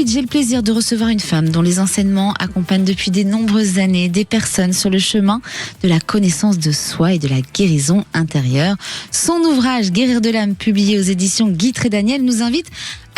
suite, j'ai le plaisir de recevoir une femme dont les enseignements accompagnent depuis de nombreuses années des personnes sur le chemin de la connaissance de soi et de la guérison intérieure. Son ouvrage Guérir de l'âme, publié aux éditions Guy Trédaniel, nous invite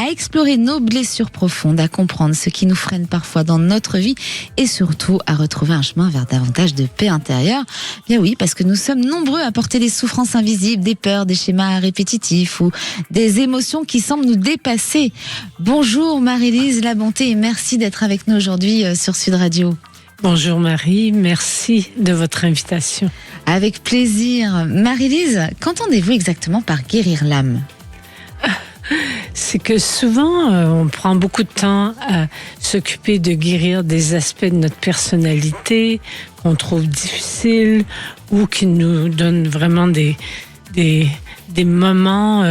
à explorer nos blessures profondes, à comprendre ce qui nous freine parfois dans notre vie et surtout à retrouver un chemin vers davantage de paix intérieure. Bien oui, parce que nous sommes nombreux à porter des souffrances invisibles, des peurs, des schémas répétitifs ou des émotions qui semblent nous dépasser. Bonjour Marie-Lise Labonté et merci d'être avec nous aujourd'hui sur Sud Radio. Bonjour Marie, merci de votre invitation. Avec plaisir. Marie-Lise, qu'entendez-vous exactement par guérir l'âme ? C'est que souvent, on prend beaucoup de temps à s'occuper de guérir des aspects de notre personnalité qu'on trouve difficiles ou qui nous donnent vraiment des moments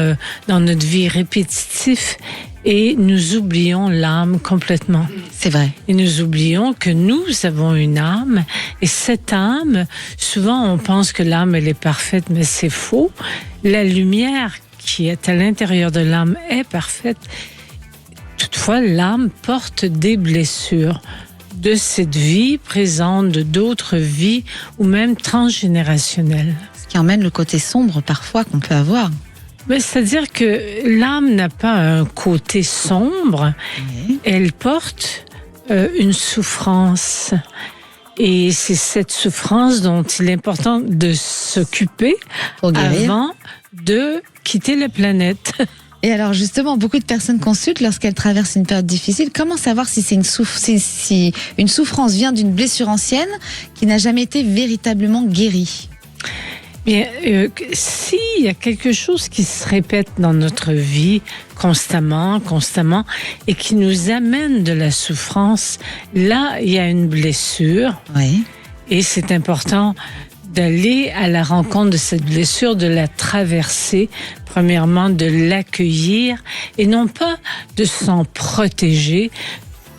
dans notre vie répétitifs et nous oublions l'âme complètement. C'est vrai. Et nous oublions que nous avons une âme et cette âme, souvent on pense que l'âme elle est parfaite, mais c'est faux. La lumière qui est à l'intérieur de l'âme est parfaite. Toutefois, l'âme porte des blessures de cette vie présente, de d'autres vies ou même transgénérationnelles. Ce qui emmène le côté sombre parfois qu'on peut avoir. Mais c'est-à-dire que l'âme n'a pas un côté sombre, elle porte une souffrance. Et c'est cette souffrance dont il est important de s'occuper avant de quitter la planète. Et alors justement, beaucoup de personnes consultent lorsqu'elles traversent une période difficile. Comment savoir si si une souffrance vient d'une blessure ancienne qui n'a jamais été véritablement guérie ? Bien, s'il y a quelque chose qui se répète dans notre vie constamment, et qui nous amène de la souffrance, là, il y a une blessure. Oui. Et c'est important d'aller à la rencontre de cette blessure, de la traverser, premièrement, de l'accueillir, et non pas de s'en protéger.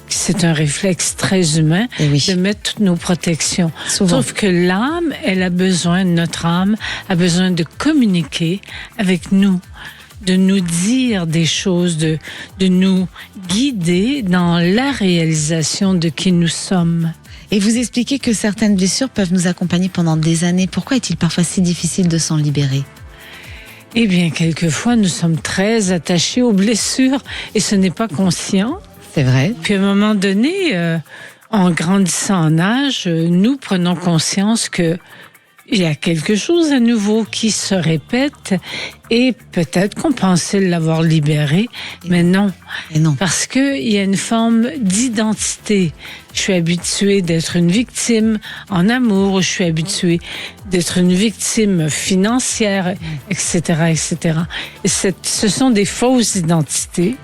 C'est un réflexe très humain de mettre toutes nos protections. Souvent. Sauf que l'âme, notre âme a besoin de communiquer avec nous, de nous dire des choses, de nous guider dans la réalisation de qui nous sommes. Et vous expliquez que certaines blessures peuvent nous accompagner pendant des années. Pourquoi est-il parfois si difficile de s'en libérer ? Eh bien, quelquefois, nous sommes très attachés aux blessures et ce n'est pas conscient. C'est vrai. Puis à un moment donné, en grandissant en âge, nous prenons conscience que il y a quelque chose à nouveau qui se répète et peut-être qu'on pensait l'avoir libéré, mais non. Et non. Parce qu'il y a une forme d'identité. Je suis habituée d'être une victime en amour, je suis habituée d'être une victime financière, etc., etc. Et ce sont des fausses identités.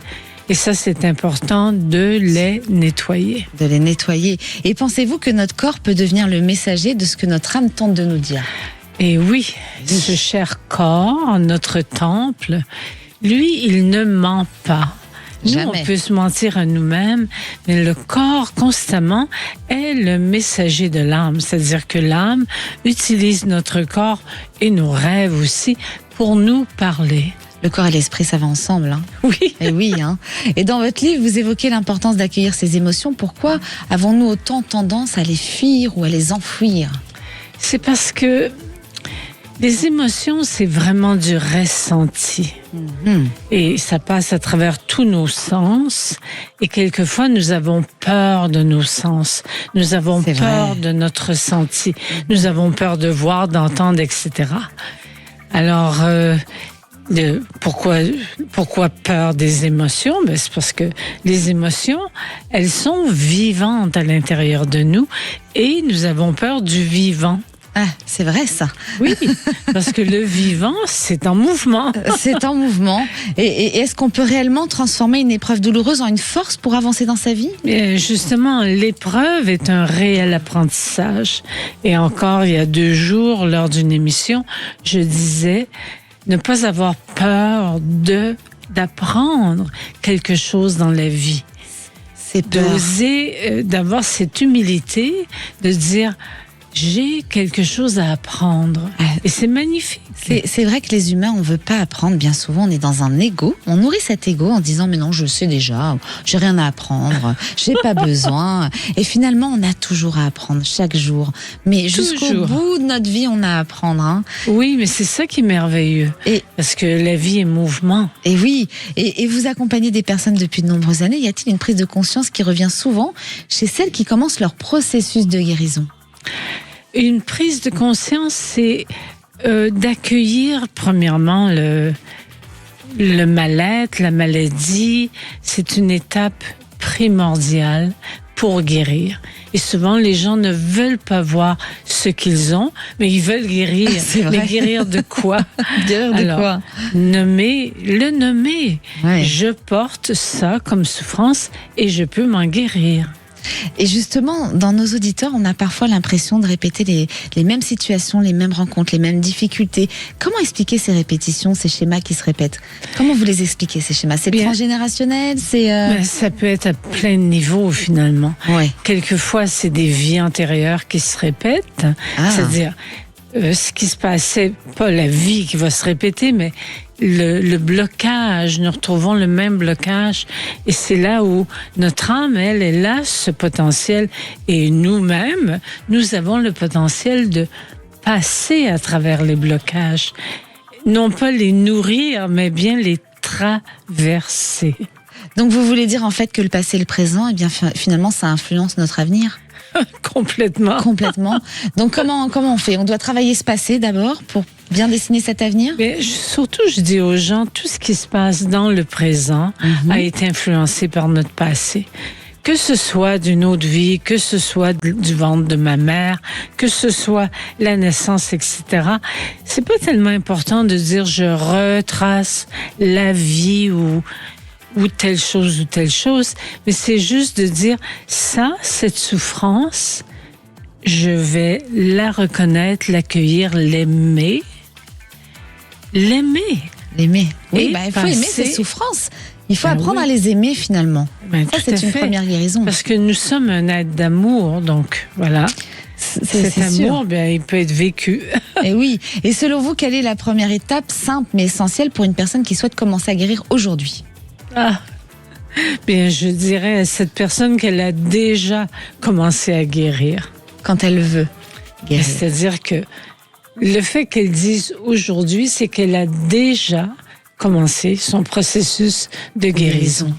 Et ça, c'est important de les nettoyer. De les nettoyer. Et pensez-vous que notre corps peut devenir le messager de ce que notre âme tente de nous dire ? Et oui, ce cher corps, notre temple, lui, il ne ment pas. Jamais. Nous, on peut se mentir à nous-mêmes, mais le corps, constamment, est le messager de l'âme. C'est-à-dire que l'âme utilise notre corps et nos rêves aussi pour nous parler. Le corps et l'esprit, ça va ensemble. Hein. Oui. Et oui. Hein. Et dans votre livre, vous évoquez l'importance d'accueillir ces émotions. Pourquoi avons-nous autant tendance à les fuir ou à les enfouir ? C'est parce que les émotions, c'est vraiment du ressenti. Et ça passe à travers tous nos sens. Et quelquefois, nous avons peur de nos sens. Nous avons peur de notre ressenti. Nous avons peur de voir, d'entendre, etc. Alors... pourquoi peur des émotions? Ben, c'est parce que les émotions, elles sont vivantes à l'intérieur de nous et nous avons peur du vivant. Ah, c'est vrai ça. Oui, parce que le vivant, c'est en mouvement. C'est en mouvement. Et est-ce qu'on peut réellement transformer une épreuve douloureuse en une force pour avancer dans sa vie ? Et justement, l'épreuve est un réel apprentissage. Et encore, il y a 2 jours, lors d'une émission, je disais... ne pas avoir peur d'apprendre quelque chose dans la vie. C'est peur. D'oser, d'avoir cette humilité, de dire, j'ai quelque chose à apprendre. Et c'est magnifique. C'est vrai que les humains, on veut pas apprendre. Bien souvent, on est dans un ego. On nourrit cet ego en disant mais non, je sais déjà, j'ai rien à apprendre, j'ai pas besoin. Et finalement, on a toujours à apprendre chaque jour. Mais jusqu'au bout de notre vie, on a à apprendre. Hein. Oui, mais c'est ça qui est merveilleux. Parce que la vie est mouvement. Et oui. Et vous accompagnez des personnes depuis de nombreuses années. Y a-t-il une prise de conscience qui revient souvent chez celles qui commencent leur processus de guérison? Une prise de conscience, c'est d'accueillir premièrement le mal-être, la maladie. C'est une étape primordiale pour guérir. Et souvent, les gens ne veulent pas voir ce qu'ils ont, mais ils veulent guérir. Mais guérir de quoi? Guérir de quoi? Le nommer. Ouais. Je porte ça comme souffrance et je peux m'en guérir. Et justement, dans nos auditeurs, on a parfois l'impression de répéter les mêmes situations, les mêmes rencontres, les mêmes difficultés. Comment expliquer ces répétitions, ces schémas qui se répètent? Comment vous les expliquez, ces schémas? C'est transgénérationnel? Ça peut être à plein de niveaux, finalement. Ouais. Quelquefois, c'est des vies antérieures qui se répètent. C'est-à-dire, ce qui se passait, pas la vie qui va se répéter, mais le blocage, nous retrouvons le même blocage. Et c'est là où notre âme, elle a ce potentiel. Et nous-mêmes, nous avons le potentiel de passer à travers les blocages. Non pas les nourrir, mais bien les traverser. Donc vous voulez dire en fait que le passé et le présent, eh bien finalement, ça influence notre avenir? Complètement. Complètement. Donc comment on fait? On doit travailler ce passé d'abord pour bien dessiner cet avenir? Mais surtout, je dis aux gens, tout ce qui se passe dans le présent a été influencé par notre passé. Que ce soit d'une autre vie, que ce soit du ventre de ma mère, que ce soit la naissance, etc. C'est pas tellement important de dire je retrace la vie ou telle chose, mais c'est juste de dire cette souffrance, je vais la reconnaître, l'accueillir, l'aimer. Oui, il faut aimer ces souffrances. Il faut apprendre à les aimer finalement. Ça, c'est une première guérison. Parce que nous sommes un être d'amour, donc voilà. Cet amour, il peut être vécu. Et oui. Et selon vous, quelle est la première étape simple mais essentielle pour une personne qui souhaite commencer à guérir aujourd'hui? Bien, je dirais à cette personne qu'elle a déjà commencé à guérir. Quand elle veut guérir. C'est-à-dire que le fait qu'elle dise aujourd'hui, c'est qu'elle a déjà commencé son processus de guérison.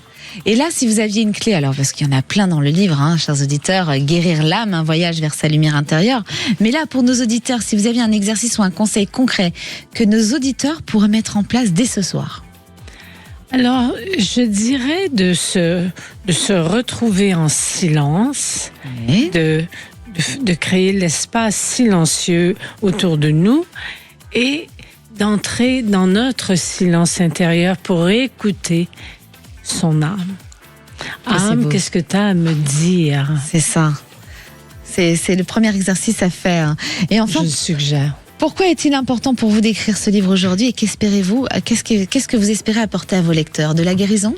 Et là, si vous aviez une clé, alors parce qu'il y en a plein dans le livre, chers auditeurs, guérir l'âme, un voyage vers sa lumière intérieure. Mais là, pour nos auditeurs, si vous aviez un exercice ou un conseil concret que nos auditeurs pourraient mettre en place dès ce soir. Alors, je dirais de se retrouver en silence, de créer l'espace silencieux autour de nous et d'entrer dans notre silence intérieur pour écouter son âme. Âme, qu'est-ce que tu as à me dire? C'est ça. C'est le premier exercice à faire. Et enfin, je suggère. Pourquoi est-il important pour vous d'écrire ce livre aujourd'hui et qu'espérez-vous? Qu'est-ce que vous espérez apporter à vos lecteurs? De la guérison?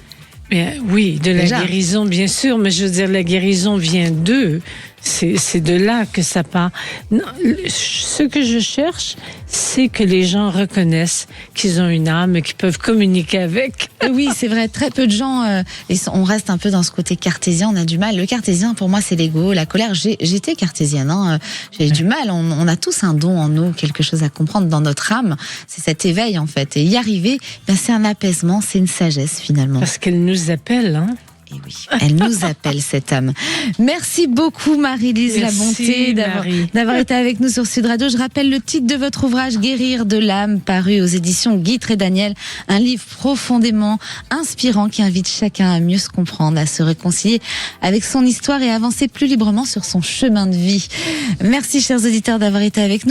Oui, de la guérison, bien sûr, mais je veux dire, la guérison vient d'eux. C'est de là que ça part. Non, ce que je cherche, c'est que les gens reconnaissent qu'ils ont une âme et qu'ils peuvent communiquer avec. Oui, c'est vrai. Très peu de gens, on reste un peu dans ce côté cartésien, on a du mal. Le cartésien, pour moi, c'est l'ego, la colère. J'étais cartésienne, j'ai du mal. On a tous un don en nous, quelque chose à comprendre dans notre âme. C'est cet éveil, en fait. Et y arriver, c'est un apaisement, c'est une sagesse, finalement. Parce qu'elle nous appelle, Et oui, elle nous appelle, cette âme. Merci beaucoup, Marie-Lise Labonté, d'avoir été avec nous sur Sud Radio. Je rappelle le titre de votre ouvrage, Guérir de l'âme, paru aux éditions Guy Trédaniel. Un livre profondément inspirant qui invite chacun à mieux se comprendre, à se réconcilier avec son histoire et avancer plus librement sur son chemin de vie. Merci, chers auditeurs, d'avoir été avec nous.